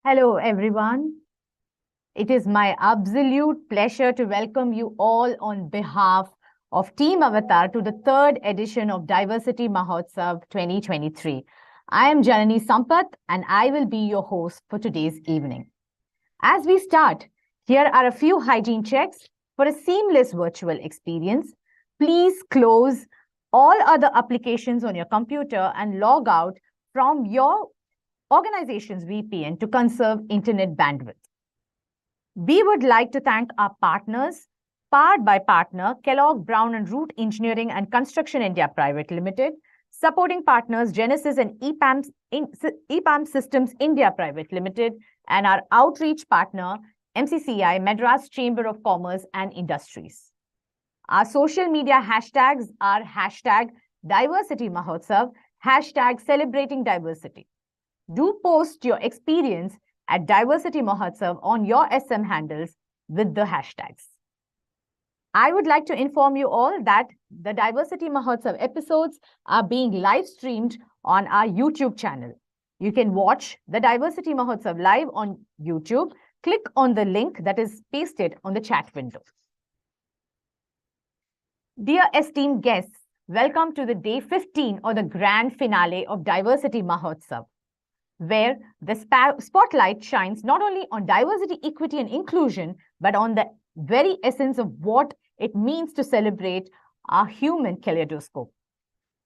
Hello, everyone. It is my absolute pleasure to welcome you all on behalf of Team Avatar to the third edition of Diversity Mahotsav 2023. I am Janani Sampath, and I will be your host for today's evening. As we start, here are a few hygiene checks for a seamless virtual experience. Please close all other applications on your computer and log out from your organization's VPN to conserve internet bandwidth. We would like to thank our partners, powered by partner Kellogg Brown and Root Engineering and Construction India Private Limited, supporting partners Genesis and EPAM Systems India Private Limited, and our outreach partner MCCI, Madras Chamber of Commerce and Industries. Our social media hashtags are hashtag Diversity Mahotsav, hashtag Celebrating Diversity. Do post your experience at Diversity Mahotsav on your SM handles with the hashtags. I would like to inform you all that the Diversity Mahotsav episodes are being live streamed on our YouTube channel. You can watch the Diversity Mahotsav live on YouTube. Click on the link that is pasted on the chat window. Dear esteemed guests, welcome to the day 15 or the grand finale of Diversity Mahotsav, where the spotlight shines not only on diversity, equity, and inclusion, but on the very essence of what it means to celebrate our human kaleidoscope.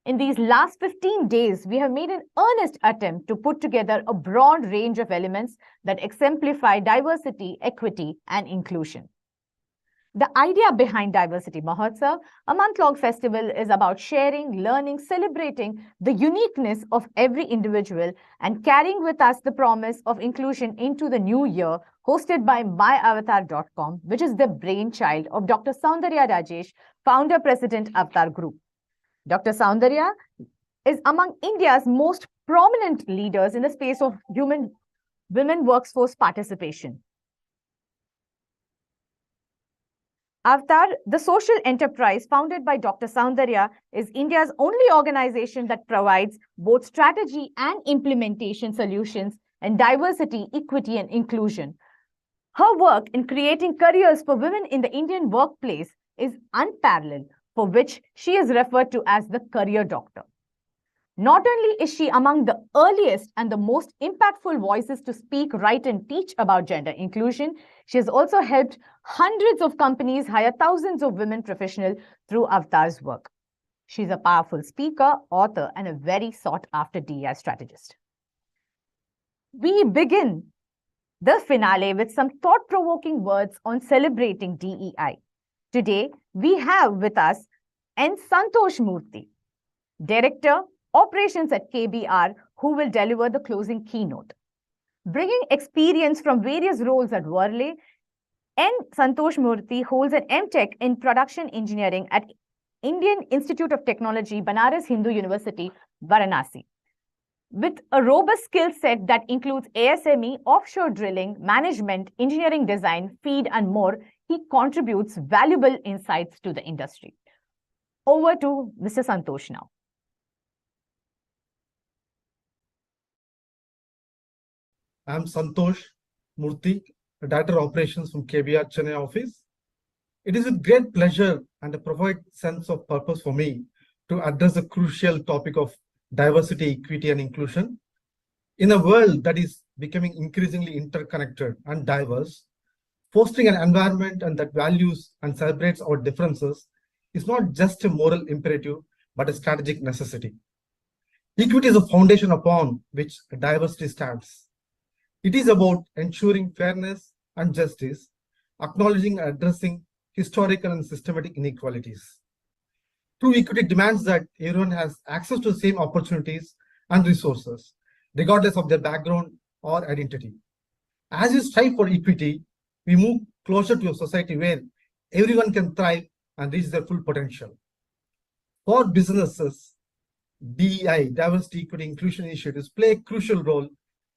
In these last 15 days, we have made an earnest attempt to put together a broad range of elements that exemplify diversity, equity, and inclusion. The idea behind Diversity Mahotsav, a month-long festival, is about sharing, learning, celebrating the uniqueness of every individual and carrying with us the promise of inclusion into the new year, hosted by myavatar.com, which is the brainchild of Dr. Soundarya Rajesh, founder, president, Avatar Group. Dr. Soundarya is among India's most prominent leaders in the space of women workforce participation. Avatar, the social enterprise founded by Dr. Soundarya, is India's only organization that provides both strategy and implementation solutions and diversity, equity, and inclusion. Her work in creating careers for women in the Indian workplace is unparalleled, for which she is referred to as the career doctor. Not only is she among the earliest and the most impactful voices to speak, write, and teach about gender inclusion, she has also helped hundreds of companies hire thousands of women professionals through Avatar's work. She's a powerful speaker, author, and a very sought after DEI strategist. We begin the finale with some thought provoking words on celebrating DEI. Today, we have with us N. Santosh Murthy, Director, Operations at KBR, who will deliver the closing keynote. Bringing experience from various roles at Worley, N. Santosh Murthy holds an MTech in Production Engineering at Indian Institute of Technology, Banaras Hindu University, Varanasi. With a robust skill set that includes ASME, offshore drilling, management, engineering design, feed, and more, he contributes valuable insights to the industry. Over to Mr. Santosh now. I'm Santosh Murthy, Director of Operations from KBR Chennai office. It is with great pleasure and a profound sense of purpose for me to address the crucial topic of diversity, equity, and inclusion. In a world that is becoming increasingly interconnected and diverse, fostering an environment and that values and celebrates our differences is not just a moral imperative, but a strategic necessity. Equity is a foundation upon which diversity stands. It is about ensuring fairness and justice, acknowledging and addressing historical and systematic inequalities. True equity demands that everyone has access to the same opportunities and resources, regardless of their background or identity. As we strive for equity, we move closer to a society where everyone can thrive and reach their full potential. For businesses, DEI, Diversity, Equity, Inclusion initiatives play a crucial role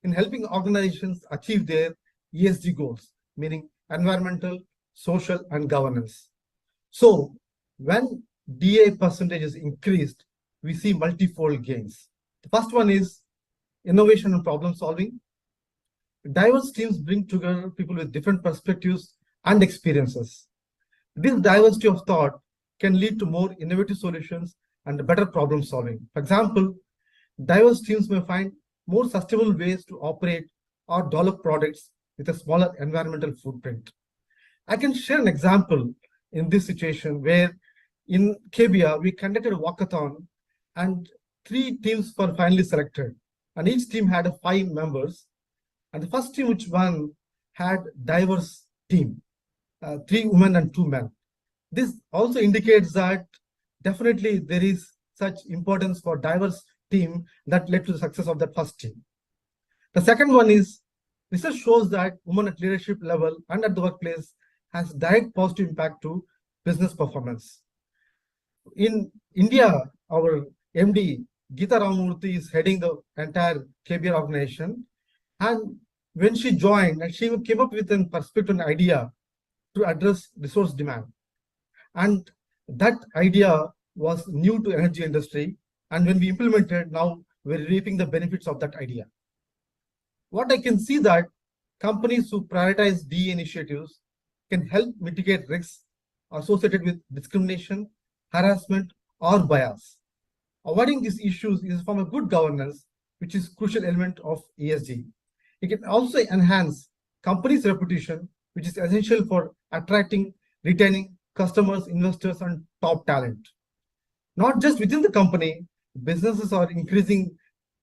in helping organizations achieve their ESG goals, meaning environmental, social, and governance. So, when DEI percentage is increased, we see multifold gains. The first one is innovation and problem solving. Diverse teams bring together people with different perspectives and experiences. This diversity of thought can lead to more innovative solutions and better problem solving. For example, diverse teams may find more sustainable ways to operate or develop products with a smaller environmental footprint. I can share an example in this situation where in KBR, we conducted a walkathon and 3 teams were finally selected. And each team had 5 members. And the first team which won had diverse team, 3 women and 2 men. This also indicates that definitely there is such importance for diverse team that led to the success of that first team. The second one is research shows that women at leadership level and at the workplace has direct positive impact to business performance. In India, our MD Geeta Ramamurthy is heading the entire KBR organization, and when she joined, and she came up with a perspective and idea to address resource demand, and that idea was new to energy industry. And when we implemented, now we're reaping the benefits of that idea. What I can see that companies who prioritize DE initiatives can help mitigate risks associated with discrimination, harassment, or bias. Avoiding these issues is from a good governance, which is a crucial element of ESG. It can also enhance companies' reputation, which is essential for attracting, retaining customers, investors, and top talent. Not just within the company, businesses are increasing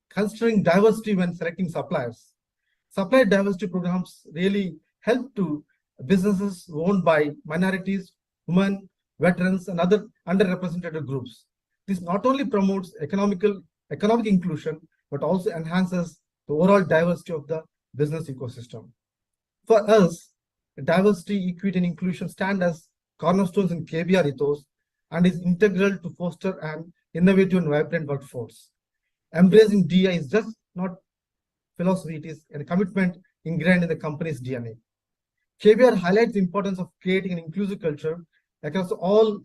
considering diversity when selecting suppliers. Supplier diversity programs really help to businesses owned by minorities, women, veterans, and other underrepresented groups. This not only promotes economic inclusion, but also enhances the overall diversity of the business ecosystem. For us, diversity, equity, and inclusion stand as cornerstones in KBR ethos and is integral to foster an innovative and vibrant workforce. Embracing DI is just not philosophy, it is a commitment ingrained in the company's DNA. KBR highlights the importance of creating an inclusive culture across all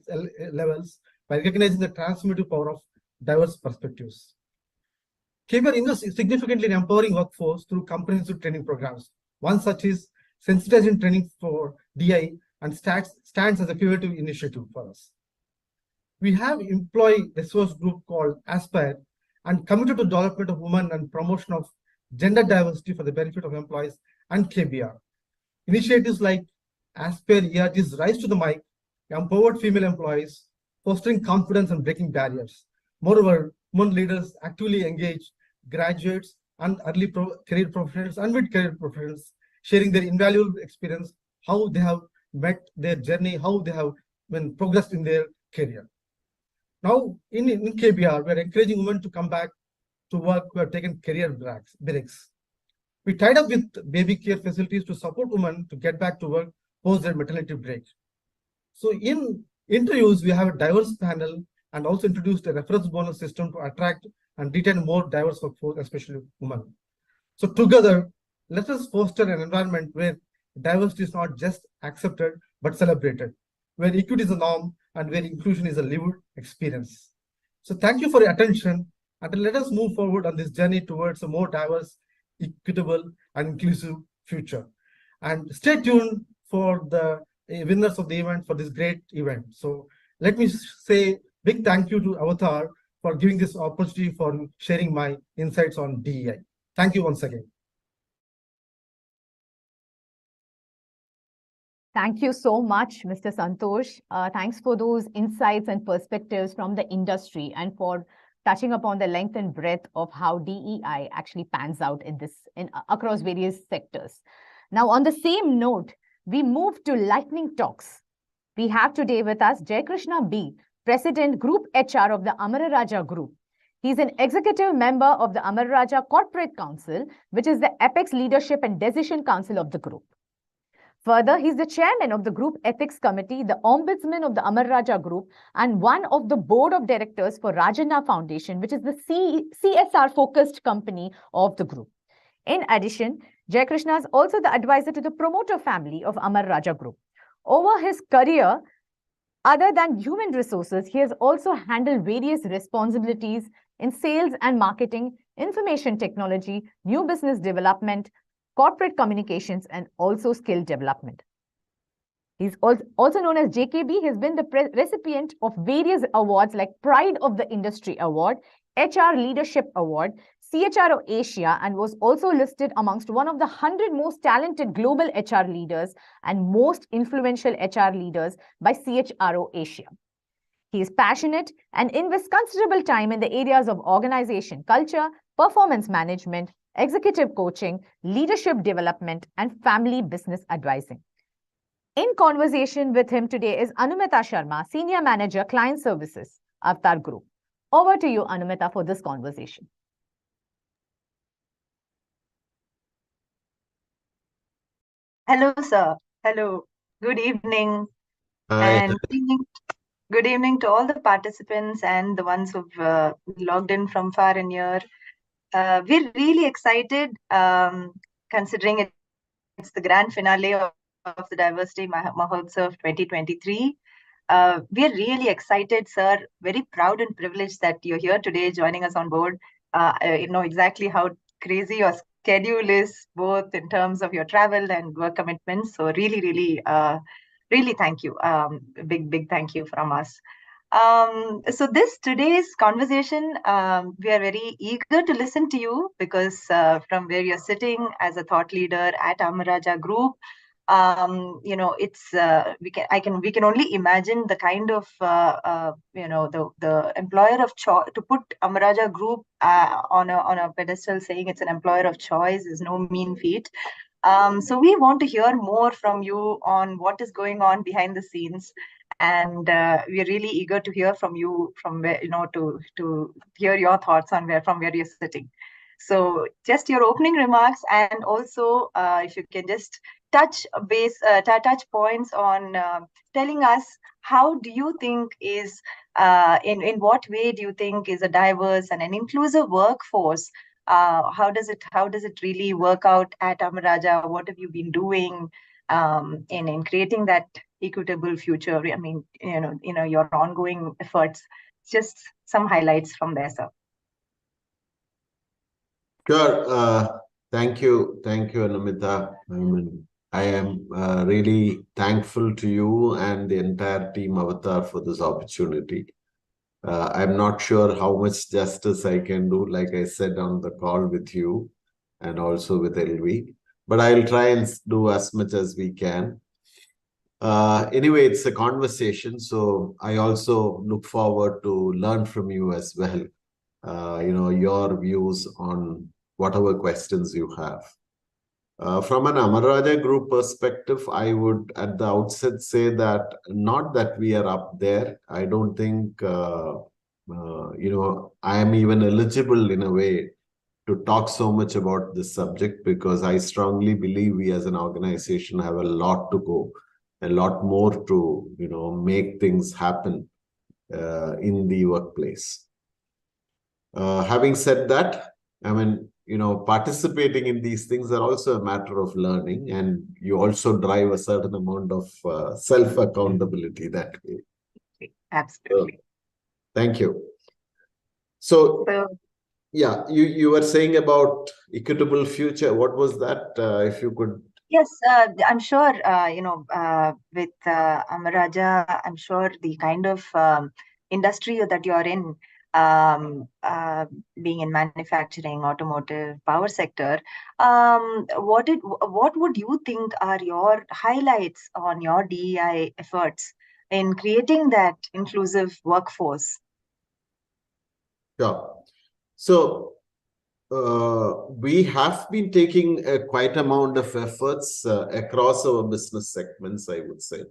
levels by recognizing the transformative power of diverse perspectives. KBR invests significantly in empowering workforce through comprehensive training programs. One such is sensitizing training for DI and stands as a pivotal initiative for us. We have employee resource group called Aspire and committed to development of women and promotion of gender diversity for the benefit of employees and KBR. Initiatives like Aspire ERG's Rise to the Mic, empowered female employees, fostering confidence and breaking barriers. Moreover, women leaders actively engage graduates and early career professionals and mid-career professionals, sharing their invaluable experience, how they have met their journey, how they have progressed in their career. Now, in KBR, we are encouraging women to come back to work who have taken career breaks. We tied up with baby care facilities to support women to get back to work post their maternity break. So in interviews, we have a diverse panel and also introduced a reference bonus system to attract and retain more diverse workforce, especially women. So together, let us foster an environment where diversity is not just accepted, but celebrated, where equity is a norm and where inclusion is a lived experience. So thank you for your attention, and let us move forward on this journey towards a more diverse, equitable, and inclusive future. And stay tuned for the winners of the event for this great event. So let me say big thank you to Avatar for giving this opportunity for sharing my insights on DEI. Thank you once again. Thank you so much, Mr. Santosh. Thanks for those insights and perspectives from the industry and for touching upon the length and breadth of how DEI actually pans out across various sectors. Now, on the same note, we move to lightning talks. We have today with us Jai Krishna B, President Group HR of the Amara Raja Group. He's an executive member of the Amara Raja Corporate Council, which is the apex leadership and decision council of the group. Further, he's the chairman of the Group Ethics Committee, the ombudsman of the Amara Raja Group, and one of the board of directors for Rajanna Foundation, which is the CSR-focused company of the group. In addition, Jai Krishna is also the advisor to the promoter family of Amara Raja Group. Over his career, other than human resources, he has also handled various responsibilities in sales and marketing, information technology, new business development, corporate communications, and also skill development. He's also known as JKB. He's been the recipient of various awards like Pride of the Industry Award, HR Leadership Award, CHRO Asia, and was also listed amongst one of the 100 most talented global HR leaders and most influential HR leaders by CHRO Asia. He is passionate and invests considerable time in the areas of organization culture, performance management, executive coaching, leadership development, and family business advising. In conversation with him today is Anumita Sharma, Senior Manager, Client Services, Avatar Group. Over to you, Anumita, for this conversation. Hello, sir. Hello. Good evening. Hi. And good evening to all the participants and the ones who've logged in from far and near. We're really excited, considering it's the grand finale of the Diversity Mahotsav 2023. We're really excited, sir. Very proud and privileged that you're here today joining us on board. You know exactly how crazy your schedule is, both in terms of your travel and work commitments. So really, really thank you. Big thank you from us. So today's conversation, we are very eager to listen to you because from where you're sitting as a thought leader at Amara Raja Group, you know, it's we can only imagine the kind of you know, the employer of choice. To put Amara Raja Group on a pedestal, saying it's an employer of choice is no mean feat. So we want to hear more from you on what is going on behind the scenes, and we're really eager to hear from you, from where, you know, to hear your thoughts on from where you're sitting. So just your opening remarks, and also if you can just touch points on telling us how do you think is in what way do you think is a diverse and an inclusive workforce? How does it really work out at Amara Raja? What have you been doing in creating that equitable future? I mean, you know your ongoing efforts. Just some highlights from there, sir. Sure. Thank you. Thank you, Anamita. I am really thankful to you and the entire team Avatar for this opportunity. I'm not sure how much justice I can do, like I said on the call with you and also with LV, but I'll try and do as much as we can. Anyway, it's a conversation, so I also look forward to learn from you as well. Your views on whatever questions you have. From an Amaraja Group perspective, I would at the outset say that not that we are up there. I don't think, I am even eligible in a way to talk so much about this subject because I strongly believe we as an organization have a lot to go, a lot more to, make things happen in the workplace. Having said that, participating in these things are also a matter of learning, and you also drive a certain amount of self-accountability that way. Absolutely. Thank you. So, yeah, you were saying about equitable future. What was that? If you could. Yes, I'm sure, with Amaraja, I'm sure the kind of industry that you're in, being in manufacturing, automotive, power sector, what would you think are your highlights on your DEI efforts in creating that inclusive workforce? Sure. So, we have been taking a quite amount of efforts across our business segments, I would say.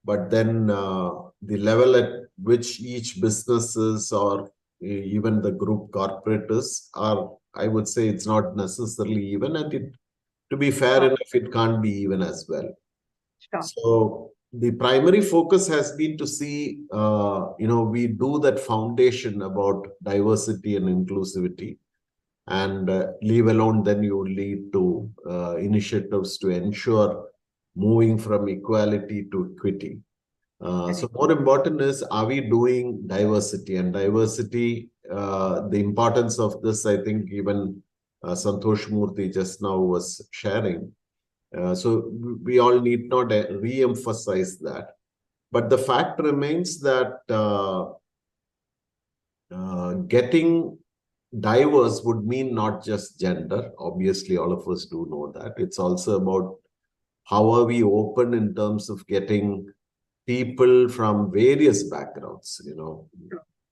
But then the level at which each businesses or even the group corporates are, I would say it's not necessarily even, and it, to be fair enough, it can't be even as well. Sure. So the primary focus has been to see, we do that foundation about diversity and inclusivity, and leave alone then you lead to initiatives to ensure moving from equality to equity. So more important is, are we doing diversity? And diversity, the importance of this, I think even Santosh Murthy just now was sharing. So we all need not re-emphasize that. But the fact remains that getting diverse would mean not just gender. Obviously, all of us do know that. It's also about how are we open in terms of getting people from various backgrounds.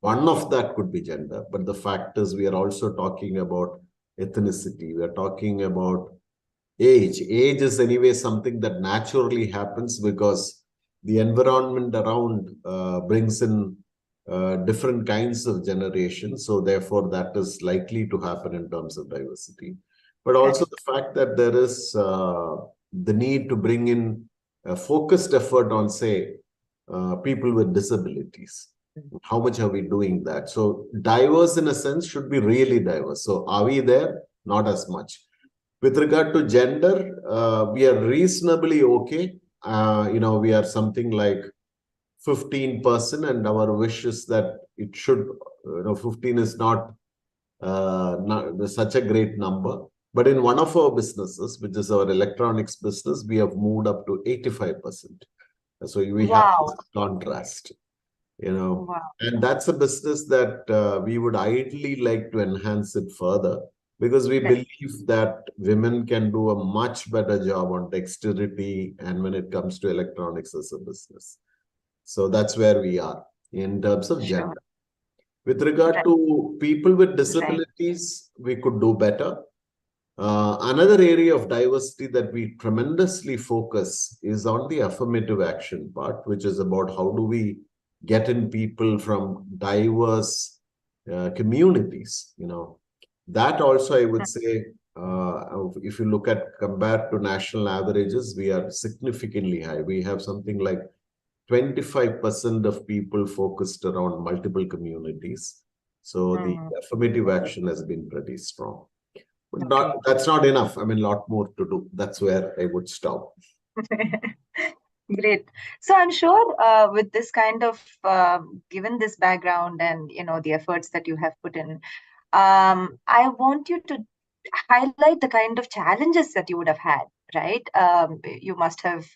One of that could be gender, but the fact is we are also talking about ethnicity. We are talking about age. Age is anyway something that naturally happens because the environment around brings in different kinds of generations. So therefore, that is likely to happen in terms of diversity. But also the fact that there is the need to bring in a focused effort on, say, people with disabilities. How much are we doing that? So diverse in a sense should be really diverse. So are we there? Not as much. With regard to gender, we are reasonably okay. We are something like 15%, and our wish is that it should, 15 is not such a great number. But in one of our businesses, which is our electronics business, we have moved up to 85%. So we have this contrast, and that's a business that we would ideally like to enhance it further, because we believe that women can do a much better job on dexterity and when it comes to electronics as a business. So that's where we are in terms of gender. With regard to people with disabilities, we could do better. Another area of diversity that we tremendously focus is on the affirmative action part, which is about how do we get in people from diverse communities. That also, I would say, if you look at compared to national averages, we are significantly high. We have something like 25% of people focused around multiple communities. So the affirmative action has been pretty strong. But that's not enough. I mean, a lot more to do. That's where I would stop. Great. So I'm sure with this kind of, given this background and, the efforts that you have put in, I want you to highlight the kind of challenges that you would have had, right? You must have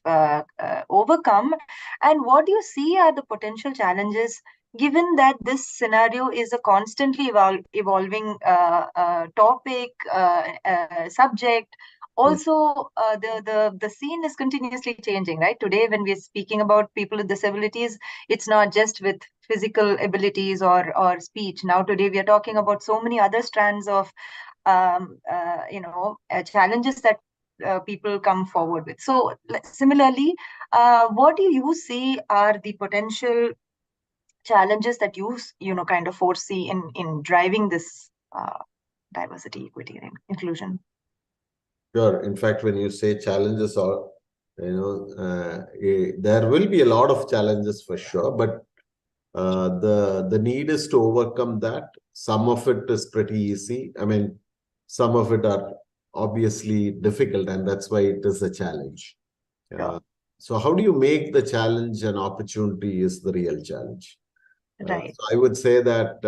overcome. And what do you see are the potential challenges, given that this scenario is a constantly evolving topic, subject? Also, the scene is continuously changing, right? Today, when we're speaking about people with disabilities, it's not just with physical abilities or speech. Now, today, we are talking about so many other strands of challenges that people come forward with. So similarly, what do you see are the potential challenges that you kind of foresee in driving this diversity, equity, and inclusion? Sure. In fact, when you say challenges, or there will be a lot of challenges for sure, but the need is to overcome that. Some of it is pretty easy. I mean, some of it are obviously difficult, and that's why it is a challenge. Sure. So how do you make the challenge an opportunity is the real challenge. Right. So I would say that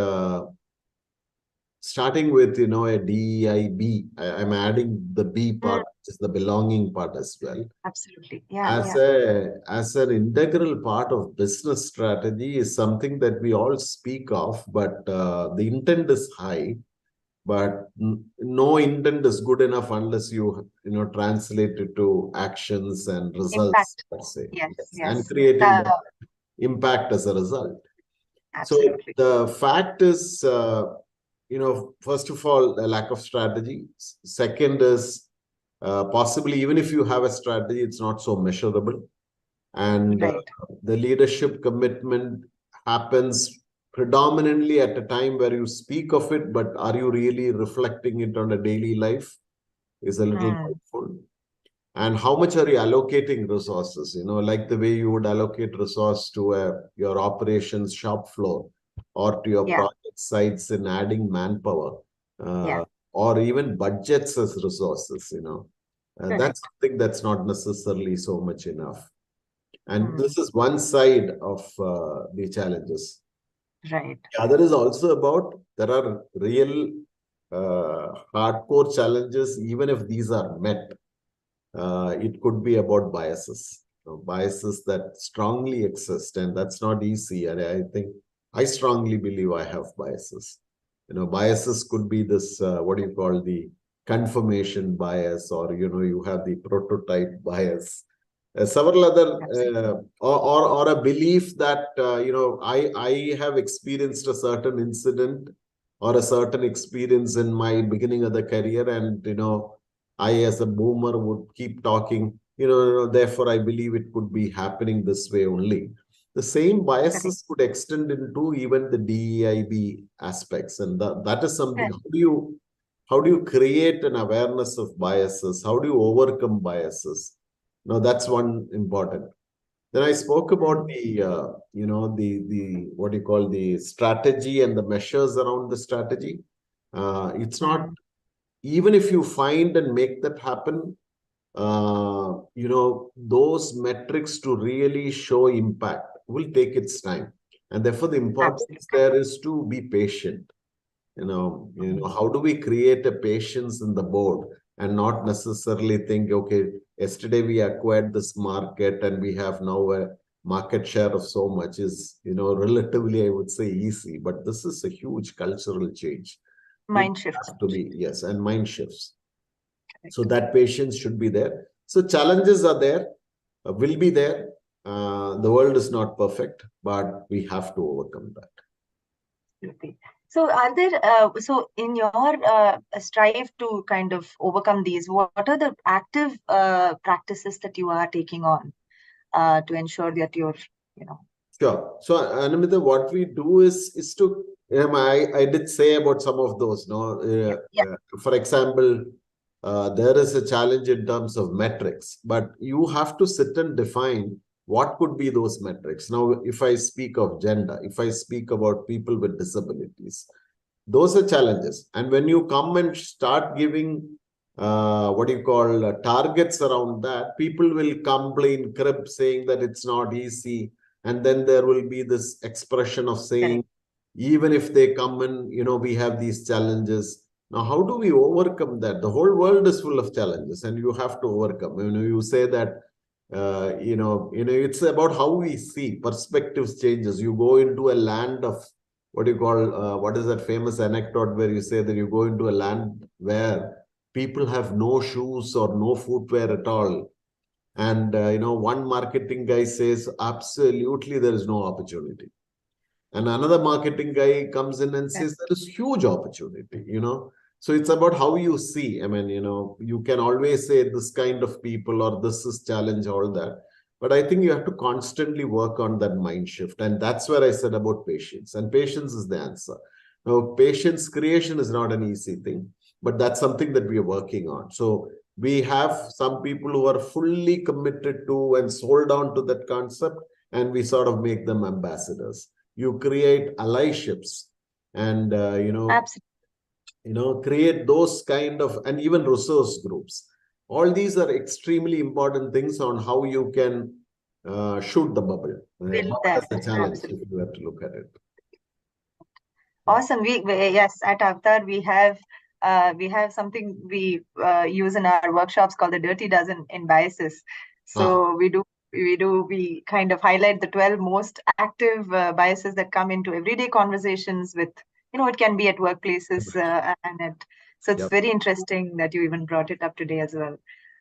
starting with, a DEIB, I'm adding the B part, which is the belonging part as well. Absolutely. Yeah. As an integral part of business strategy is something that we all speak of, but the intent is high, but no intent is good enough unless you translate it to actions and results, Impact. per se. Yes. And creating that impact as a result. Absolutely. So the fact is, first of all, a lack of strategy. Second is possibly even if you have a strategy, it's not so measurable. And Right. the leadership commitment happens predominantly at a time where you speak of it, but are you really reflecting it on a daily life is a little doubtful. And how much are you allocating resources? Like the way you would allocate resource to your operations shop floor or to your project sites in adding manpower, or even budgets as resources. That's something that's not necessarily so much enough. And this is one side of the challenges. Right. The other is also about there are real hardcore challenges, even if these are met. It could be about biases, biases that strongly exist, and that's not easy. And I think I strongly believe I have biases. Biases could be this, what do you call, the confirmation bias, or you have the prototype bias. Several other or a belief that I have experienced a certain incident or a certain experience in my beginning of the career, and I as a boomer would keep talking, therefore I believe it could be happening this way only. The same biases could extend into even the DEIB aspects, and that is something. How do you create an awareness of biases? How do you overcome biases? Now that's one important. Then I spoke about the what do you call, the strategy and the measures around the strategy. It's not, even if you find and make that happen, those metrics to really show impact will take its time, and therefore the importance there is to be patient. How do we create a patience in the board and not necessarily think, okay, yesterday we acquired this market and we have now a market share of so much is, relatively, I would say, easy, but this is a huge cultural change. Mind shifts. Yes, and mind shifts. So that patience should be there. So challenges are there, will be there. The world is not perfect, but we have to overcome that. Absolutely. So are there, so in your strive to kind of overcome these, what are the active practices that you are taking on to ensure that you're, Sure. So Anamita, what we do is to, I did say about some of those, for example, there is a challenge in terms of metrics, but you have to sit and define what could be those metrics. Now, if I speak of gender, if I speak about people with disabilities, those are challenges. And when you come and start giving what do you call, targets around that, people will complain, crib, saying that it's not easy. And then there will be this expression of saying, even if they come and, we have these challenges, Now, how do we overcome that? The whole world is full of challenges, and you have to overcome. You say that, it's about how we see perspectives changes. You go into a land of what you call, what is that famous anecdote where you say that you go into a land where people have no shoes or no footwear at all. And, one marketing guy says, absolutely, there is no opportunity. And another marketing guy comes in and says, there is huge opportunity, So it's about how you see. You can always say this kind of people or this is challenge, all that. But I think you have to constantly work on that mind shift. And that's where I said about patience. And patience is the answer. Now, patience creation is not an easy thing, but that's something that we are working on. So we have some people who are fully committed to and sold on to that concept, and we sort of make them ambassadors. You create allyships and, Absolutely. Create those kind of, and even resource groups. All these are extremely important things on how you can shoot the bubble. Build That's that. the challenge Absolutely. if you have to look at it. Awesome. Yes, at Avatar we have something we use in our workshops called the dirty dozen in biases. So we kind of highlight the 12 most active biases that come into everyday conversations with, it can be at workplaces so it's Yep. very interesting that you even brought it up today as well.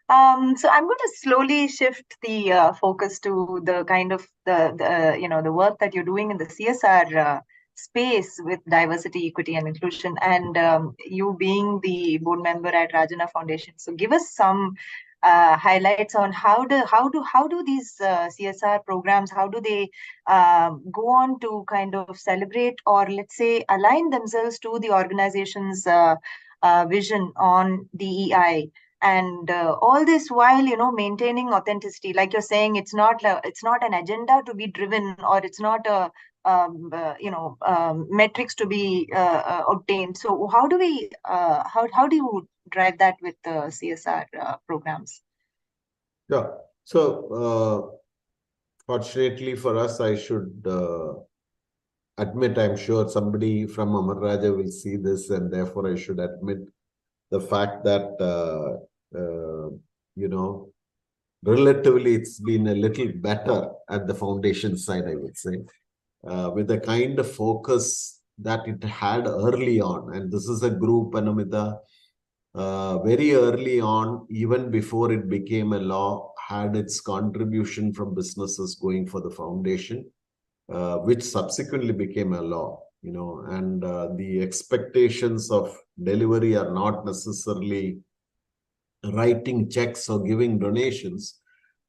So I'm going to slowly shift the focus to the kind of the work that you're doing in the CSR space with diversity, equity, and inclusion, and you being the board member at Rajana Foundation. So give us some highlights on how do these CSR programs, how do they go on to kind of celebrate or let's say align themselves to the organization's vision on DEI. And all this while maintaining authenticity, like you're saying, it's not an agenda to be driven, or it's not a metrics to be obtained. So how do we how do you drive that with the CSR programs? Yeah. So fortunately for us, I should admit, I'm sure somebody from Amar Raja will see this, and therefore I should admit the fact that relatively it's been a little better at the foundation side, I would say, with the kind of focus that it had early on. And this is a group, Anamita, very early on, even before it became a law, had its contribution from businesses going for the foundation, which subsequently became a law, and the expectations of delivery are not necessarily writing checks or giving donations.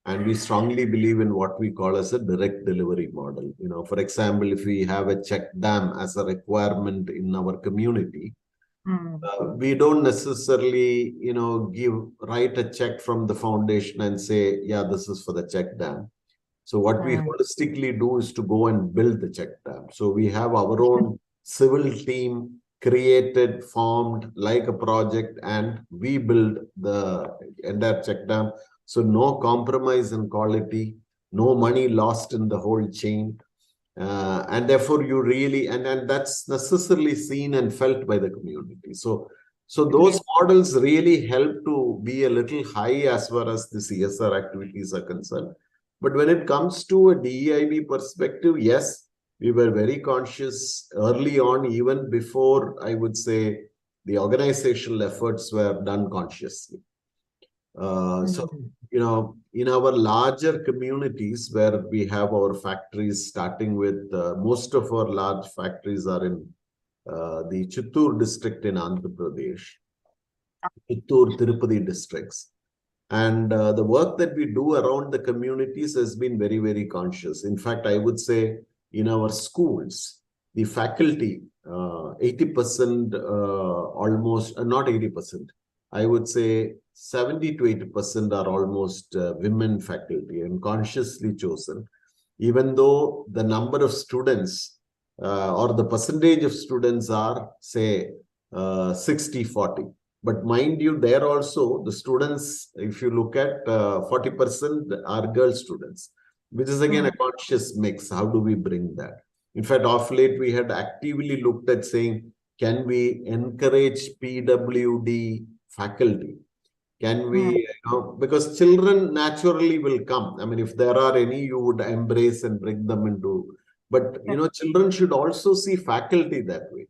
And we strongly believe in what we call as a direct delivery model. For example, if we have a check dam as a requirement in our community, we don't necessarily, write a check from the foundation and say, yeah, this is for the check dam. So what we holistically do is to go and build the check dam. So we have our own civil team created, formed like a project, and we build the entire check dam. So no compromise in quality, no money lost in the whole chain. And therefore you really, and that's necessarily seen and felt by the community. So those models really help to be a little high as far as the CSR activities are concerned. But when it comes to a DEIB perspective, yes, we were very conscious early on, even before, I would say, the organizational efforts were done consciously. So, in our larger communities where we have our factories, starting with most of our large factories are in the Chittoor district in Andhra Pradesh, Chittoor, Tirupati districts. And the work that we do around the communities has been very, very conscious. In fact, I would say in our schools, the faculty, 80% almost, not 80%, I would say 70 to 80% are almost women faculty and consciously chosen, even though the number of students or the percentage of students are, say, 60-40. But mind you, there also the students, if you look at 40% are girl students, which is again a conscious mix. How do we bring that? In fact, of late, we had actively looked at saying, Can we encourage PWD faculty? Can we, because children naturally will come. I mean, if there are any, you would embrace and bring them into, but, children should also see faculty that way.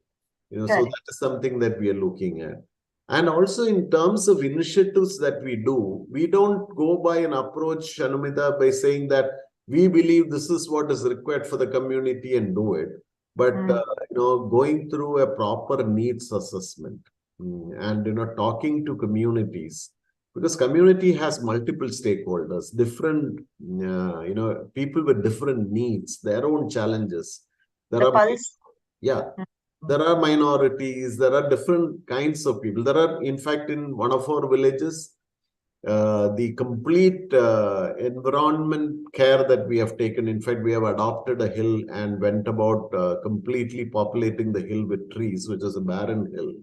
So that is something that we are looking at. And also in terms of initiatives that we do, we don't go by an approach, Anumita, by saying that we believe this is what is required for the community and do it. But, going through a proper needs assessment and, talking to communities, because community has multiple stakeholders, different, people with different needs, their own challenges. There are minorities, there are different kinds of people. There are, in fact, in one of our villages, the complete environment care that we have taken. In fact, we have adopted a hill and went about completely populating the hill with trees, which is a barren hill.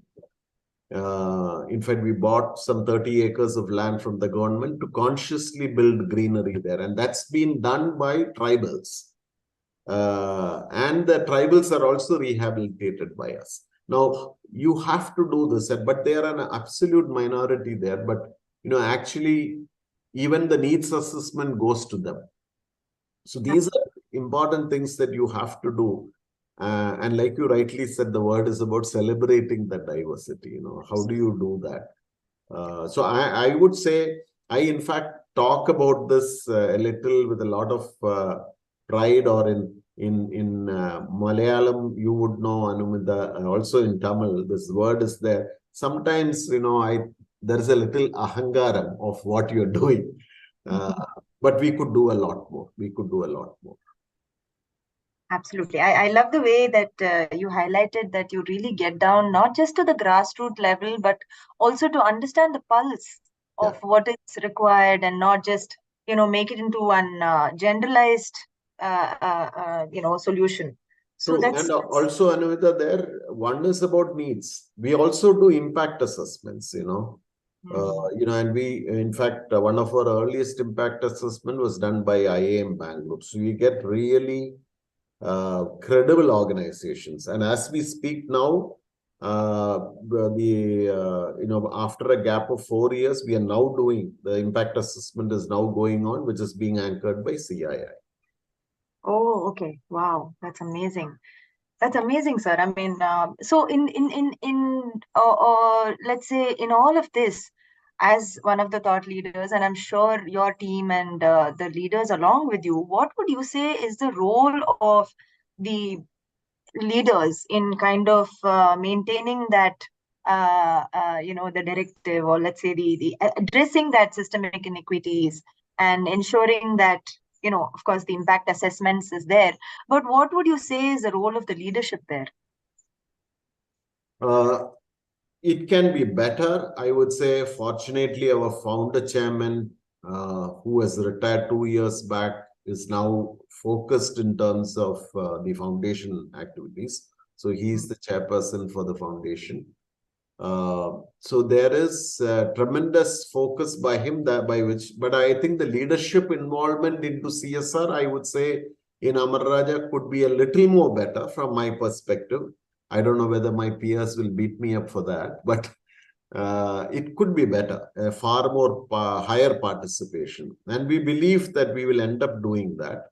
In fact, we bought some 30 acres of land from the government to consciously build greenery there. And that's been done by tribals. And the tribals are also rehabilitated by us. Now, you have to do this, but they are an absolute minority there. But, actually, even the needs assessment goes to them. So these are important things that you have to do. And like you rightly said, the word is about celebrating the diversity. How do you do that? So I would say, I in fact talk about this a little with a lot of pride, or in Malayalam, you would know, Anumita, also in Tamil, this word is there. Sometimes, there's a little ahangaram of what you're doing. But we could do a lot more. We could do a lot more. Absolutely. I love the way that you highlighted that you really get down, not just to the grassroots level, but also to understand the pulse of what is required, and not just, make it into one generalized, solution. So that's... And also, Anuvita, there, one is about needs. We also do impact assessments, and we, in fact, one of our earliest impact assessment was done by IIM Bangalore. So we get really credible organizations. And as we speak now, after a gap of 4 years, we are now doing, the impact assessment is now going on, which is being anchored by CII. Oh, okay. Wow. That's amazing. That's amazing, sir. I mean, so let's say in all of this, as one of the thought leaders, and I'm sure your team and the leaders along with you, what would you say is the role of the leaders in kind of maintaining that, the directive, or let's say the addressing that systemic inequities and ensuring that, of course, the impact assessments is there. But what would you say is the role of the leadership there? It can be better. I would say, fortunately, our founder chairman, who has retired 2 years back, is now focused in terms of the foundation activities. So he's the chairperson for the foundation. So there is tremendous focus by him, but I think the leadership involvement into CSR, I would say, in Amar Raja could be a little more better from my perspective. I don't know whether my peers will beat me up for that, but it could be better, far more higher participation. And we believe that we will end up doing that.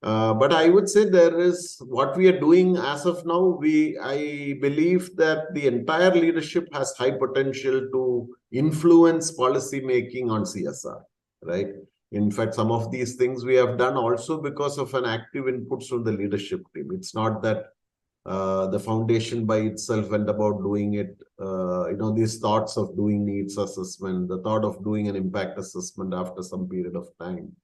But I would say there is what we are doing as of now. I believe that the entire leadership has high potential to influence policy making on CSR, right? In fact, some of these things we have done also because of an active input from the leadership team. It's not that the foundation by itself went about doing it. These thoughts of doing needs assessment, the thought of doing an impact assessment after some period of time.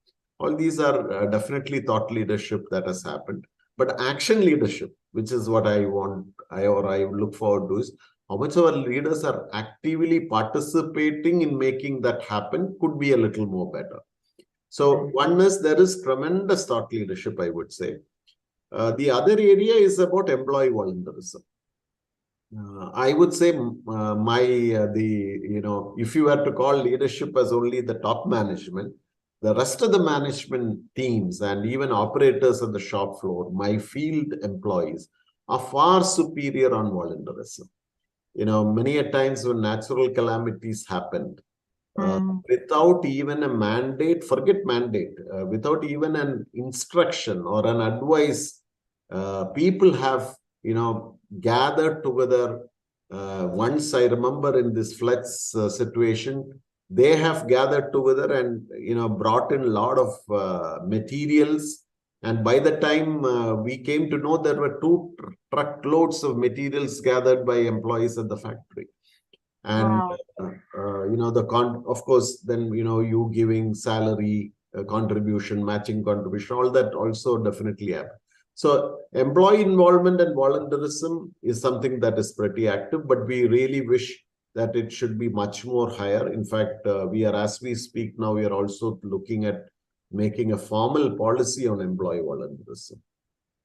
All these are definitely thought leadership that has happened. But action leadership, which is what I look forward to, is how much our leaders are actively participating in making that happen could be a little more better. So one is, there is tremendous thought leadership, I would say. The other area is about employee volunteerism. I would say if you were to call leadership as only the top management, the rest of the management teams and even operators on the shop floor, my field employees, are far superior on volunteerism. Many a times when natural calamities happened, without even a mandate, forget mandate, without even an instruction or an advice, people have, gathered together. Once I remember in this floods situation, they have gathered together and, brought in a lot of materials. And by the time we came to know, there were 2 truckloads of materials gathered by employees at the factory. And, of course, then, you giving salary contribution, matching contribution, all that also definitely happened. So employee involvement and volunteerism is something that is pretty active, but we really wish that it should be much more higher. In fact, as we speak now, we are also looking at making a formal policy on employee volunteerism.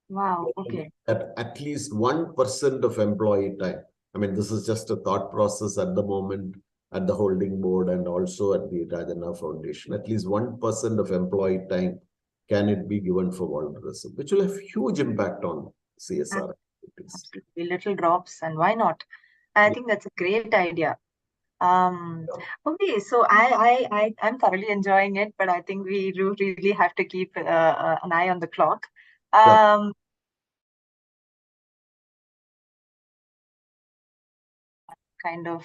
Wow, okay. At least 1% of employee time. I mean, this is just a thought process at the moment at the holding board and also at the Rajana Foundation. At least 1% of employee time can it be given for volunteerism, which will have huge impact on CSR activities. Absolutely, little drops, and why not? I think that's a great idea. Okay, so I'm thoroughly enjoying it, but I think we do really have to keep an eye on the clock. Kind of.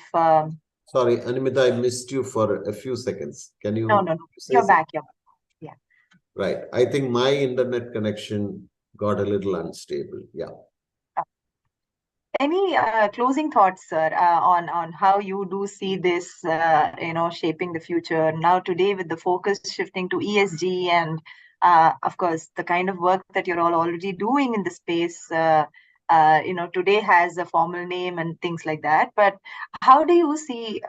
Sorry, Animita, I missed you for a few seconds. Can you? No. You're back. Yeah. Right. I think my internet connection got a little unstable. Yeah. Any closing thoughts, sir, on how you do see this, shaping the future now today with the focus shifting to ESG and, of course, the kind of work that you're all already doing in the space, today has a formal name and things like that. But how do you see,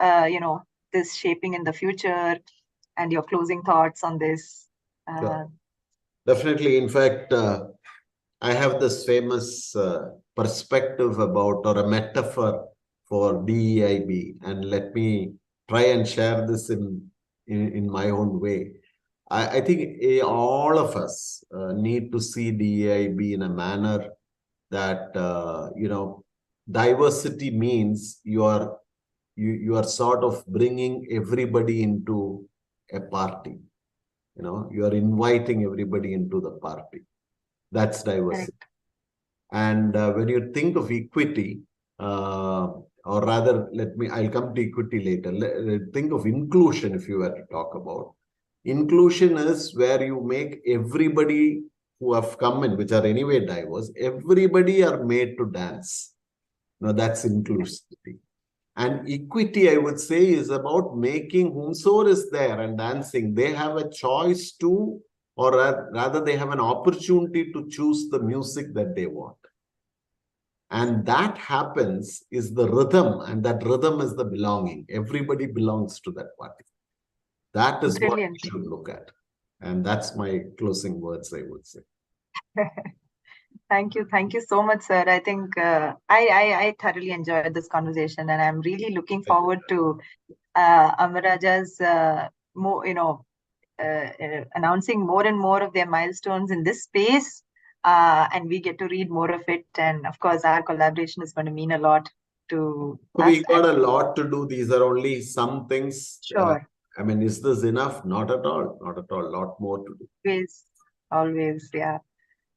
this shaping in the future and your closing thoughts on this? Sure. Definitely. In fact, I have this famous perspective about, or a metaphor for DEIB, and let me try and share this in my own way. I think all of us need to see DEIB in a manner that, diversity means you are sort of bringing everybody into a party. You are inviting everybody into the party. That's diversity. And when you think of equity, or rather, I'll come to equity later. Think of inclusion if you were to talk about. Inclusion is where you make everybody who have come in, which are anyway diverse, everybody are made to dance. Now that's inclusivity. And equity, I would say, is about making whomsoever is there and dancing, they have a choice to, or rather they have an opportunity to choose the music that they want. And that happens is the rhythm, and that rhythm is the belonging. Everybody belongs to that party. That is what we should look at. And that's my closing words, I would say. Thank you so much, sir. I think I thoroughly enjoyed this conversation, and I'm really looking forward to Amaraja's announcing more and more of their milestones in this space, and we get to read more of it. And of course, our collaboration is going to mean a lot to us. We got a lot to do. These are only some things. Sure. I mean, is this enough? Not at all. Not at all. A lot more to do. Always, yeah.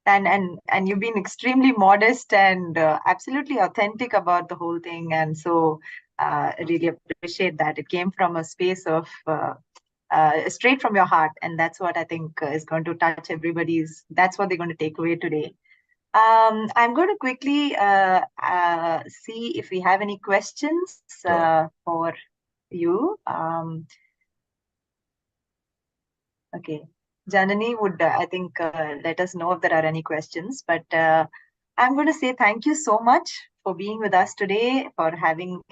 And you've been extremely modest and absolutely authentic about the whole thing. And so I really appreciate that. It came from a space of straight from your heart. And that's what I think is going to touch everybody's. That's what they're going to take away today. I'm going to quickly see if we have any questions for you. Okay. Janani would, I think, let us know if there are any questions. But I'm going to say thank you so much for being with us today, for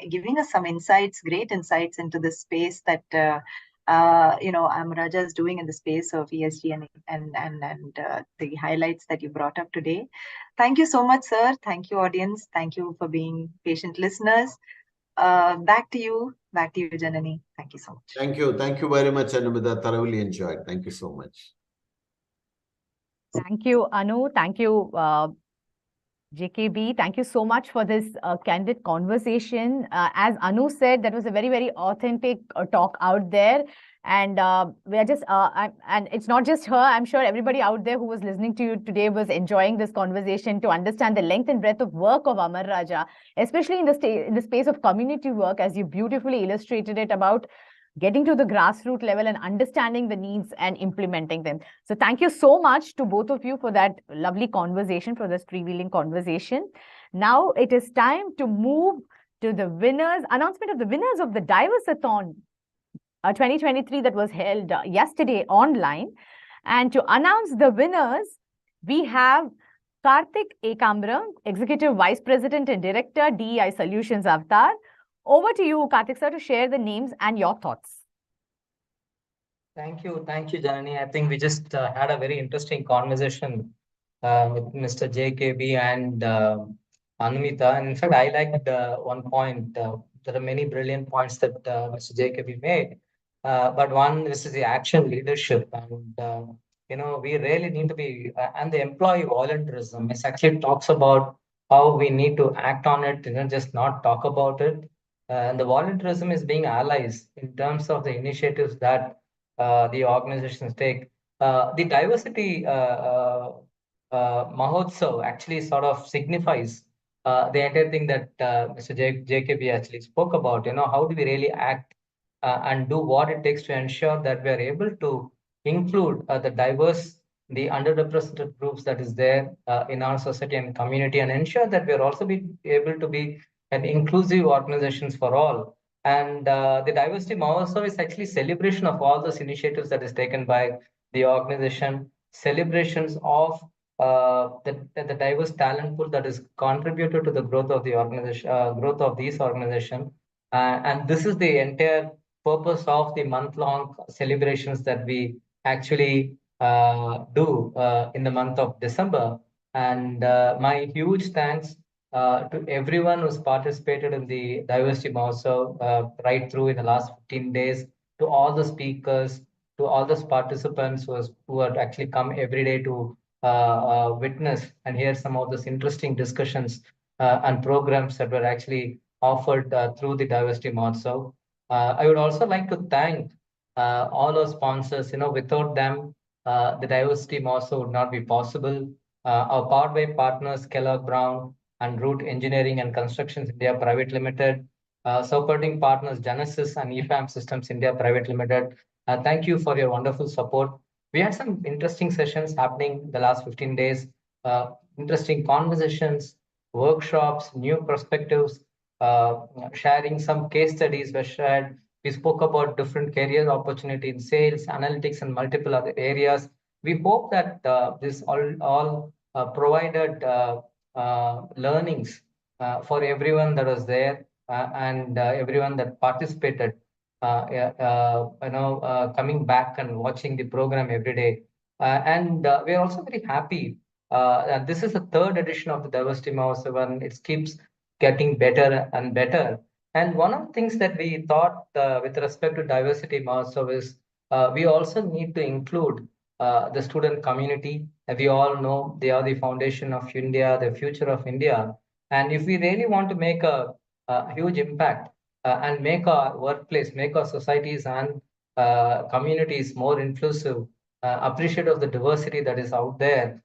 giving us some insights, great insights into the space that Amaraja is doing in the space of ESG and the highlights that you brought up today. Thank you so much, sir. Thank you, audience. Thank you for being patient listeners. Back to you, Janani. Thank you so much. Thank you very much, Anubhida. Thoroughly enjoyed. Thank you so much. Thank you, Anu. Thank you, JKB, thank you so much for this candid conversation. As Anu said, that was a very, very authentic talk out there. And we are just, and it's not just her, I'm sure everybody out there who was listening to you today was enjoying this conversation to understand the length and breadth of work of Amar Raja, especially in the space of community work, as you beautifully illustrated it about getting to the grassroots level and understanding the needs and implementing them. So thank you so much to both of you for that lovely conversation, for this freewheeling conversation. Now it is time to move to the winners, announcement of the winners of the Diversathon 2023 that was held yesterday online. And to announce the winners, we have Karthik Ekambra, Executive Vice President and Director, DEI Solutions Avatar. Over to you, Karthik sir, to share the names and your thoughts. Thank you, Janani. I think we just had a very interesting conversation with Mr. JKB and Anumita. And in fact, I liked one point. There are many brilliant points that Mr. JKB made, but one is the action leadership, and we really need to be. And the employee volunteerism. It actually talks about how we need to act on it, just not talk about it. And the volunteerism is being allies in terms of the initiatives that the organizations take. The diversity Mahotsav actually sort of signifies the entire thing that Mr. JKB actually spoke about. How do we really act and do what it takes to ensure that we are able to include the diverse, the underrepresented groups that is there in our society and community, and ensure that we are also be able to be an inclusive organizations for all. And the Diversity Mahotsav is actually celebration of all those initiatives that is taken by the organization, celebrations of the diverse talent pool that is contributed to the growth of the organization, growth of these organization. And this is the entire purpose of the month-long celebrations that we actually do in the month of December. And my huge thanks to everyone who's participated in the Diversity Mahotsav right through in the last 15 days, to all the speakers, to all those participants who have actually come every day to witness and hear some of those interesting discussions and programs that were actually offered through the Diversity Mahotsav. I would also like to thank all our sponsors. Without them, the Diversity Mahotsav would not be possible. Our Powered by partners, Kellogg Brown and Root Engineering and Constructions India Private Limited, supporting partners Genesis and EFAM Systems India Private Limited. Thank you for your wonderful support. We had some interesting sessions happening the last 15 days, interesting conversations, workshops, new perspectives, sharing some case studies were shared. We spoke about different career opportunity in sales, analytics, and multiple other areas. We hope that this all provided learnings for everyone that was there and everyone that participated. Coming back and watching the program every day, and we are also very happy that this is the third edition of the Diversity Mahotsav, and it keeps getting better and better. And one of the things that we thought with respect to Diversity Mahotsav is we also need to include the student community. We all know they are the foundation of India, the future of India. And if we really want to make a huge impact and make our workplace, make our societies and communities more inclusive, appreciative of the diversity that is out there,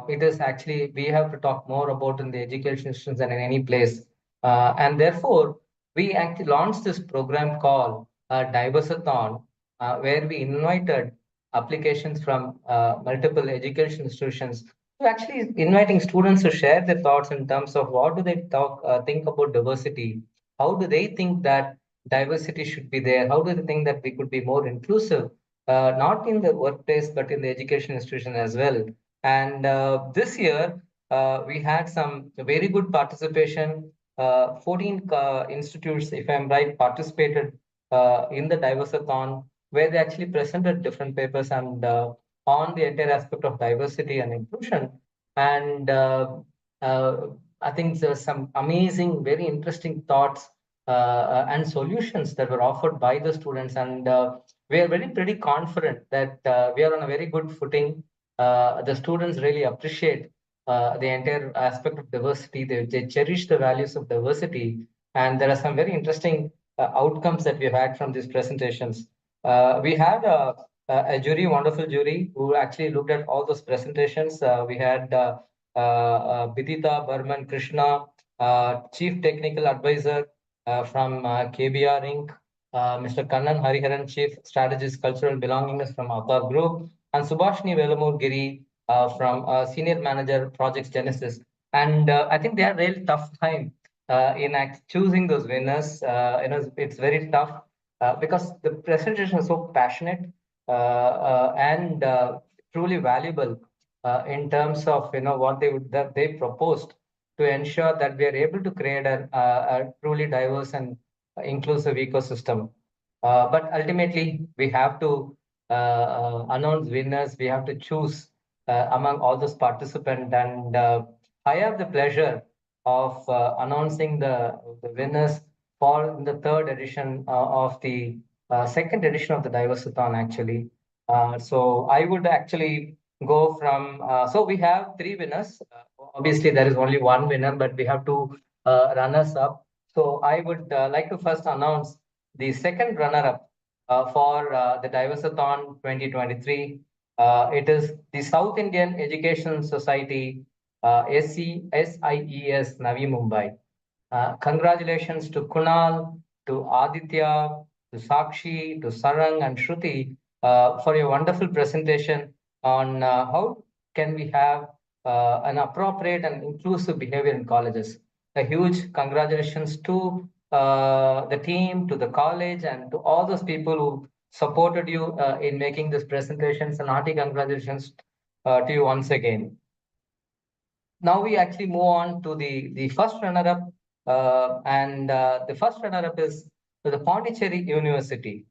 it is actually, we have to talk more about in the education institutions than in any place. And therefore, we actually launched this program called Diversathon, where we invited applications from multiple education institutions to actually inviting students to share their thoughts in terms of what do they think about diversity, how do they think that diversity should be there, how do they think that we could be more inclusive, not in the workplace but in the education institution as well. And this year we had some very good participation. 14 institutes, if I'm right, participated in the Diversathon, where they actually presented different papers and on the entire aspect of diversity and inclusion. And I think there's some amazing, very interesting thoughts and solutions that were offered by the students. And we are pretty confident that we are on a very good footing. The students really appreciate the entire aspect of diversity. They cherish the values of diversity. And there are some very interesting outcomes that we've had from these presentations. We had a jury, wonderful jury, who actually looked at all those presentations. We had Bidita Burman Krishna, Chief Technical Advisor from KBR Inc., Mr. Kannan Hariharan, Chief Strategist Cultural Belongingness from Avatar Group, and Subhashni Velamur Giri from Senior Manager Projects Genesis. And I think they had a really tough time in choosing those winners. It's very tough because the presentation was so passionate and truly valuable in terms of what they proposed to ensure that we are able to create a truly diverse and inclusive ecosystem. But ultimately, we have to announce winners. We have to choose among all those participants, and I have the pleasure of announcing the winners for the third edition of the second edition of the Diversithon, actually. So I would actually go from, so we have three winners. Obviously, there is only one winner, but we have two runners up. So I would like to first announce the second runner-up for the Diversithon 2023. It is the South Indian Education Society, SIES Navi Mumbai. Congratulations to Kunal, to Aditya, to Sakshi, to Sarang and Shruti for your wonderful presentation on how can we have an appropriate and inclusive behavior in colleges. A huge congratulations to the team, to the college, and to all those people who supported you in making this presentations, and hearty congratulations to you once again. Now we actually move on to the first runner-up, and the first runner-up is to the Pondicherry University,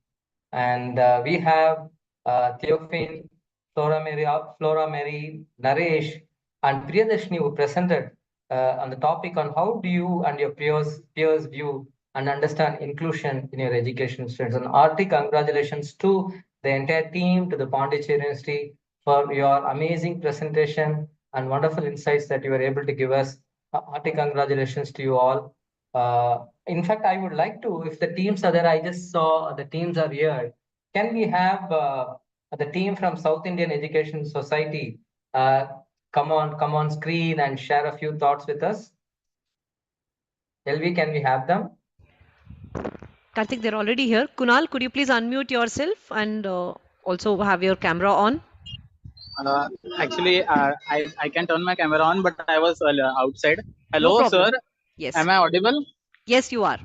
and we have Theophane, Flora Mary, Naresh, and Priyadarshini who presented on the topic on how do you and your peers view and understand inclusion in your education students. And hearty congratulations to the entire team, to the Pondicherry University for your amazing presentation and wonderful insights that you were able to give us. Hearty congratulations to you all. In fact, I would like to, if the teams are there, I just saw the teams are here. Can we have the team from South Indian Education Society come on screen and share a few thoughts with us? LV, can we have them? Karthik, they're already here. Kunal, could you please unmute yourself and also have your camera on? Actually, I can turn my camera on, but I was outside. Hello, No sir. Yes. Am I audible? Yes, you are.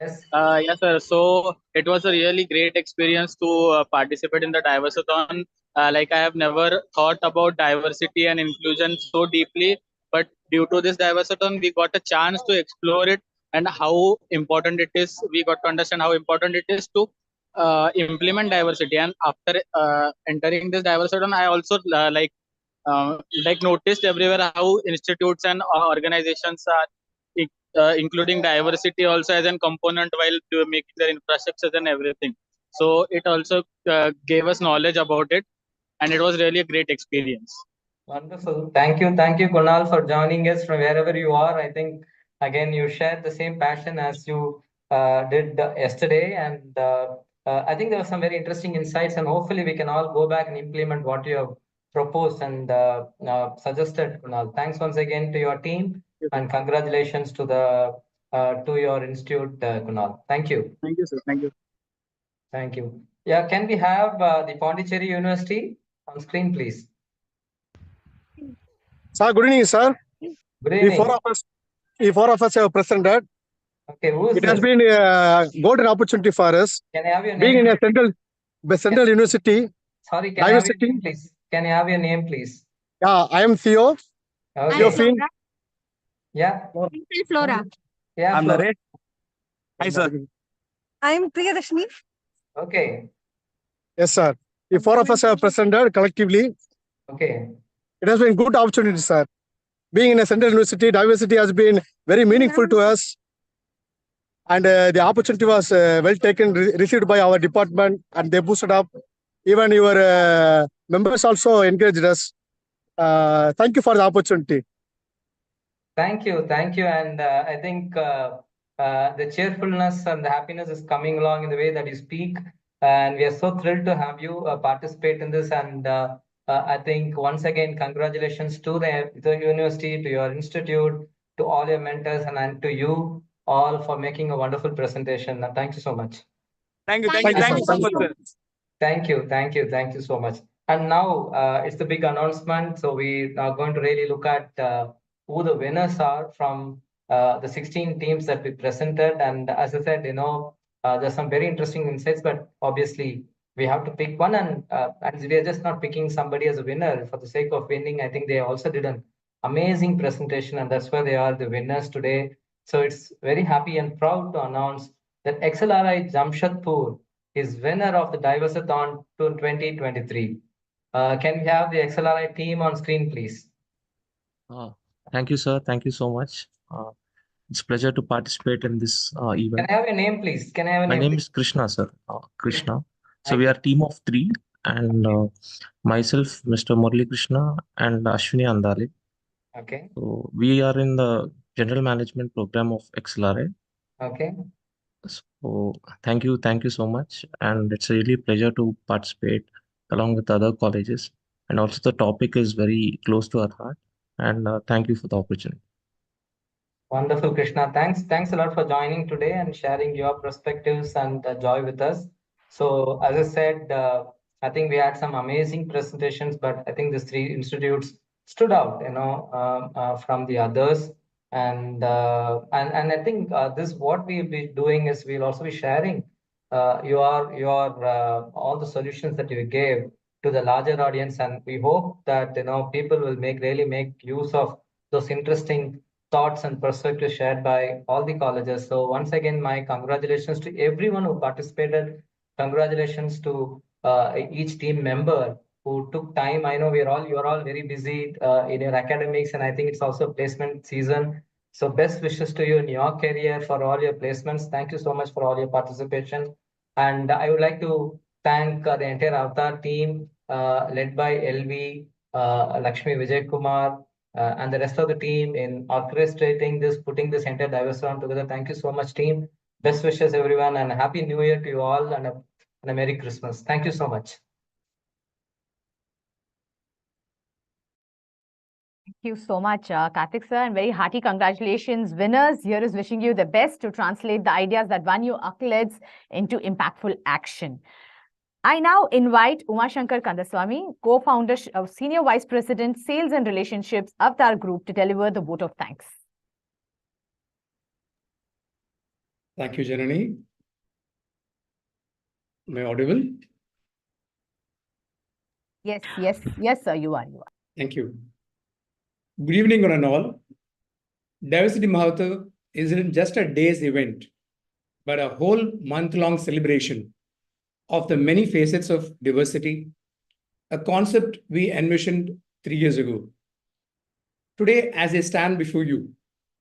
Yes. Yes, sir. So it was a really great experience to participate in the Diversithon. Like I have never thought about diversity and inclusion so deeply, but due to this Diversithon, we got a chance to explore it and how important it is. We got to understand how important it is to implement diversity. And after entering this Diversithon, I also noticed everywhere how institutes and organizations are including diversity also as a component while making their infrastructures and everything. So it also gave us knowledge about it, and it was really a great experience. Wonderful. Thank you, Kunal, for joining us from wherever you are. I think again you shared the same passion as you did yesterday, and I think there were some very interesting insights, and hopefully we can all go back and implement what you have proposed and suggested, Kunal. Thanks once again to your team, and congratulations to the to your institute, Kunal. Thank you. Thank you, sir. Thank you. Thank you. Yeah, can we have the Pondicherry University on screen, please? Sir, good evening, sir. Good evening. The four of us have presented. Okay, who is It has been a golden opportunity for us. Can I have your Being name? in a central university. Sorry, can I have your name, please? Can I have your name, please? Yeah, I am Theo. Okay. Theophane. Yeah. Flora. Yeah, I'm Flora. Naresh. Hi, sir. I'm Priyadarshini. Okay. Yes, sir. The four of us have presented collectively. Okay. It has been a good opportunity, sir. Being in a central university, diversity has been very meaningful to us. And the opportunity was well taken, received by our department, and they boosted up. Even your members also encouraged us. Thank you for the opportunity. Thank you. And I think the cheerfulness and the happiness is coming along in the way that you speak. And we are so thrilled to have you participate in this. And I think once again, congratulations to the university, to your institute, to all your mentors, and to you all for making a wonderful presentation. And thank you so much. Thank you so much, sir. Thank you so much. And now it's the big announcement. So we are going to really look at who the winners are from the 16 teams that we presented. And as I said, there's some very interesting insights, but obviously we have to pick one. And we are just not picking somebody as a winner for the sake of winning. I think they also did an amazing presentation, and that's why they are the winners today. So it's very happy and proud to announce that XLRI Jamshedpur is winner of the Diversathon 2023. Can we have the XLRI team on screen, please? Thank you, sir. Thank you so much. It's a pleasure to participate in this event. Can I have your name, please? My name is Krishna, sir. Krishna. So we are a team of 3, and myself, Mr. Murali Krishna, and Ashwini Andale. Okay. So we are in the general management program of XLRI. Okay. So thank you so much, and it's a really pleasure to participate along with other colleges. And also the topic is very close to our heart. And thank you for the opportunity. Wonderful, Krishna. Thanks a lot for joining today and sharing your perspectives and joy with us. So, as I said, I think we had some amazing presentations, but I think these 3 institutes stood out, from the others. And I think this what we'll be doing is we'll also be sharing your all the solutions that you gave to the larger audience, and we hope that people will really make use of those interesting thoughts and perspectives shared by all the colleges. So once again, my congratulations to everyone who participated. Congratulations to each team member who took time. I know you're all very busy in your academics, and I think it's also placement season. So best wishes to you in your career for all your placements. Thank you so much for all your participation. And I would like to thank the entire Avatar team led by LV, Lakshmi Vijay Kumar, and the rest of the team in orchestrating this, putting this entire Diversathon together. Thank you so much, team. Best wishes, everyone, and a Happy New Year to you all, and a Merry Christmas. Thank you so much. Thank you so much, Karthik sir, and very hearty congratulations. Winners, here is wishing you the best to translate the ideas that won you accolades into impactful action. I now invite Umashankar Kandaswamy, co-founder, Senior Vice President, Sales and Relationships, Avatar Group, to deliver the vote of thanks. Thank you, Janani. Am I audible? Yes, sir, you are. Thank you. Good evening, one and all. Diversity Mahotsav isn't just a day's event, but a whole month-long celebration of the many facets of diversity, a concept we envisioned 3 years ago. Today, as I stand before you,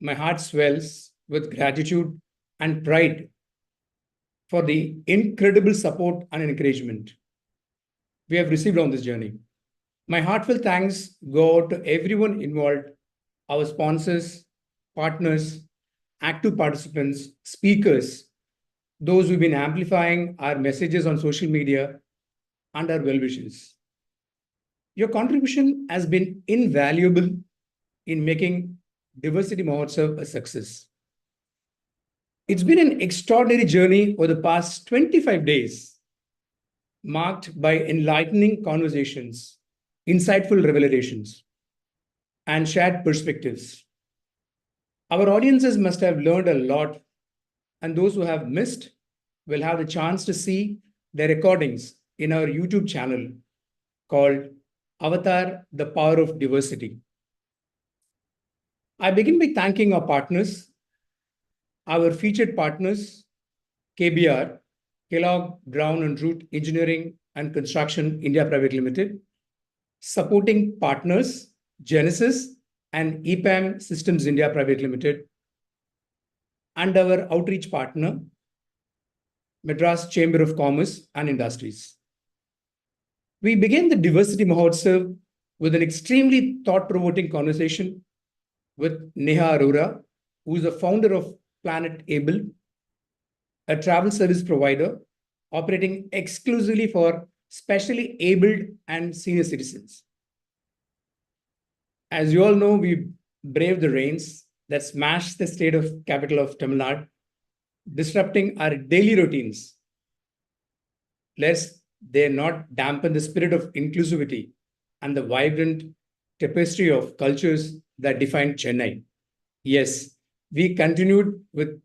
my heart swells with gratitude and pride for the incredible support and encouragement we have received on this journey. My heartfelt thanks go out to everyone involved, our sponsors, partners, active participants, speakers, those who've been amplifying our messages on social media, and our well-wishers. Your contribution has been invaluable in making Diversity Mahotsav a success. It's been an extraordinary journey over the past 25 days, marked by enlightening conversations, insightful revelations, and shared perspectives. Our audiences must have learned a lot, and those who have missed will have the chance to see the recordings in our YouTube channel called Avatar, the Power of Diversity. I begin by thanking our partners, our featured partners, KBR, Kellogg, Brown and Root Engineering and Construction India Private Limited, supporting partners, Genesis and EPAM Systems India Private Limited, and our outreach partner, Madras Chamber of Commerce and Industries. We began the Diversity Mahotsav with an extremely thought-provoking conversation with Neha Arora, who is the founder of Planet Able, a travel service provider operating exclusively for specially abled and senior citizens. As you all know, we braved the rains that smashed the state of capital of Tamil Nadu, disrupting our daily routines, lest they not dampen the spirit of inclusivity and the vibrant tapestry of cultures that define Chennai. Yes, we continued with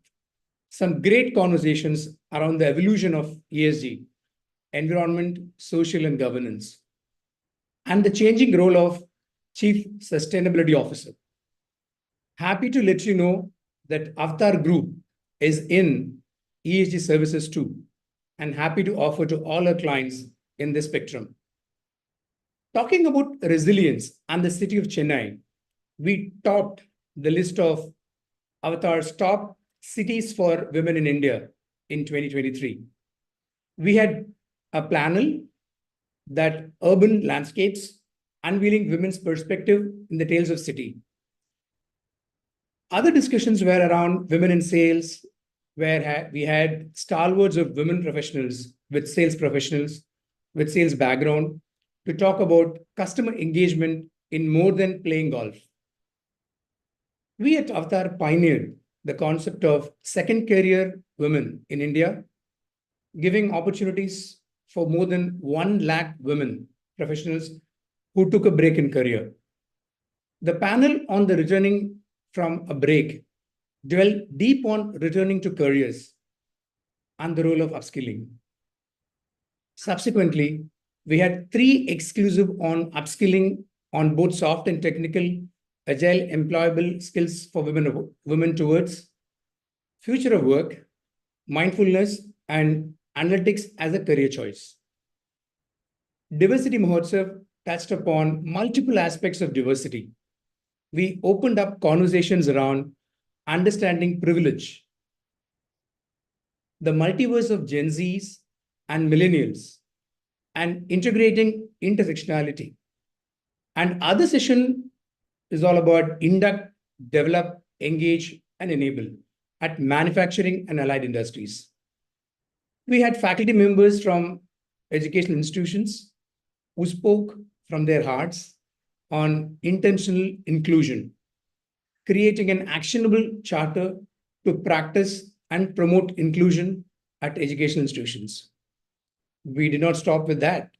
some great conversations around the evolution of ESG, environment, social, and governance, and the changing role of Chief Sustainability Officer. Happy to let you know that Avatar Group is in ESG services too, and happy to offer to all our clients in this spectrum. Talking about resilience and the city of Chennai, we topped the list of Avatar's top cities for women in India in 2023. We had a panel that urban landscapes, unveiling women's perspective in the tales of city. Other discussions were around women in sales, where we had stalwarts of women professionals with sales professionals with sales background to talk about customer engagement in more than playing golf. We at Avatar pioneered the concept of second career women in India, giving opportunities for more than 1 lakh women professionals who took a break in career. The panel on the returning from a break dwelled deep on returning to careers and the role of upskilling. Subsequently, we had 3 exclusive on upskilling on both soft and technical, agile, employable skills for women towards future of work, mindfulness, and analytics as a career choice. Diversity Mahotsav touched upon multiple aspects of diversity. We opened up conversations around understanding privilege, the multiverse of Gen Zs and millennials, and integrating intersectionality. And other session is all about induct, develop, engage, and enable at manufacturing and allied industries. We had faculty members from educational institutions who spoke from their hearts on intentional inclusion, creating an actionable charter to practice and promote inclusion at educational institutions. We did not stop with that.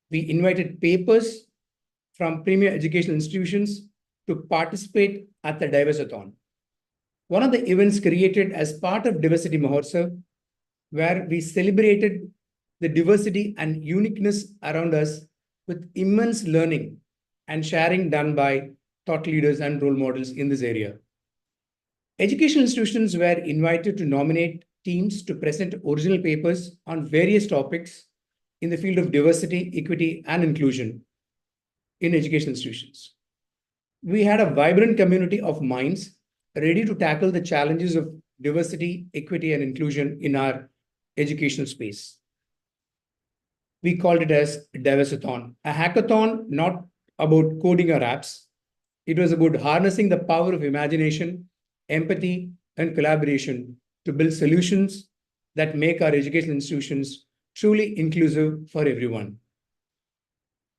We invited papers from premier educational institutions to participate at the Diversithon, one of the events created as part of Diversity Mahotsav, where we celebrated the diversity and uniqueness around us with immense learning and sharing done by thought leaders and role models in this area. Educational institutions were invited to nominate teams to present original papers on various topics in the field of diversity, equity, and inclusion in educational institutions. We had a vibrant community of minds ready to tackle the challenges of diversity, equity, and inclusion in our educational space. We called it as Diversithon, a hackathon not about coding or apps. It was about harnessing the power of imagination, empathy, and collaboration to build solutions that make our educational institutions truly inclusive for everyone.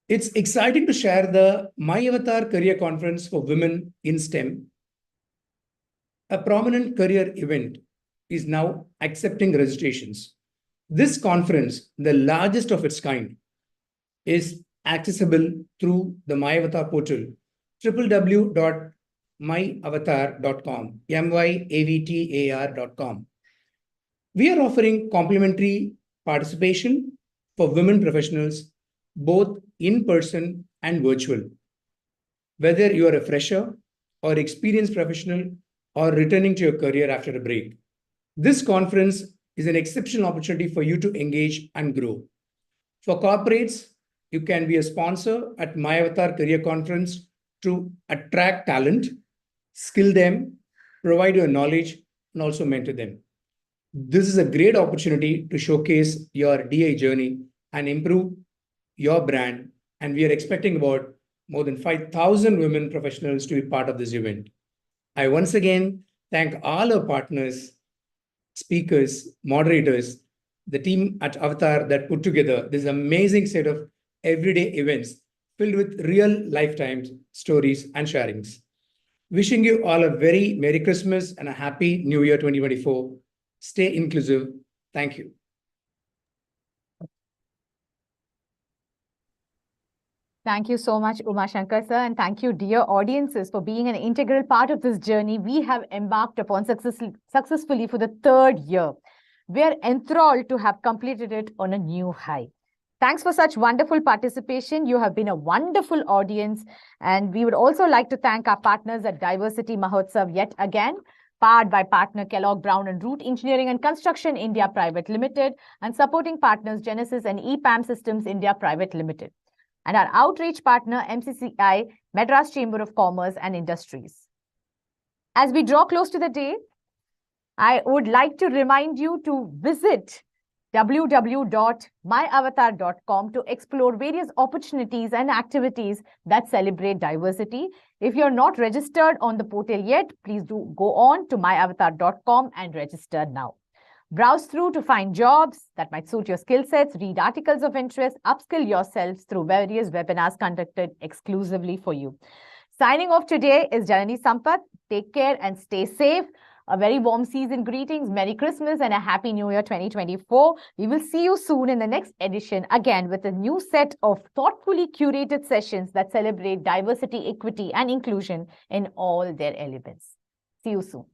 It's exciting to share the My Avatar Career Conference for Women in STEM. A prominent career event is now accepting registrations. This conference, the largest of its kind, is accessible through the My Avatar portal, www.myavatar.com, myavatar.com. We are offering complimentary participation for women professionals, both in person and virtual. Whether you are a fresher or experienced professional or returning to your career after a break, this conference is an exceptional opportunity for you to engage and grow. For corporates, you can be a sponsor at My Avatar Career Conference to attract talent, skill them, provide your knowledge, and also mentor them. This is a great opportunity to showcase your DI journey and improve your brand. And we are expecting about more than 5,000 women professionals to be part of this event. I once again thank all our partners, speakers, moderators, the team at Avatar that put together this amazing set of everyday events filled with real lifetime stories and sharings. Wishing you all a very Merry Christmas and a Happy New Year 2024. Stay inclusive. Thank you. Thank you so much, Uma Shankar sir, and thank you, dear audiences, for being an integral part of this journey we have embarked upon successfully for the third year. We are enthralled to have completed it on a new high. Thanks for such wonderful participation. You have been a wonderful audience, and we would also like to thank our partners at Diversity Mahotsav yet again, powered by partner Kellogg Brown and Root Engineering and Construction India Private Limited, and supporting partners Genesis and EPAM Systems India Private Limited, and our outreach partner MCCI, Madras Chamber of Commerce and Industries. As we draw close to the day, I would like to remind you to visit www.myavatar.com to explore various opportunities and activities that celebrate diversity. If you're not registered on the portal yet, please do go on to myavatar.com and register now. Browse through to find jobs that might suit your skill sets, read articles of interest, upskill yourselves through various webinars conducted exclusively for you. Signing off today is Janani Sampath. Take care and stay safe. A very warm season greetings, Merry Christmas and a Happy New Year 2024. We will see you soon in the next edition, again with a new set of thoughtfully curated sessions that celebrate diversity, equity and inclusion in all their elements. See you soon.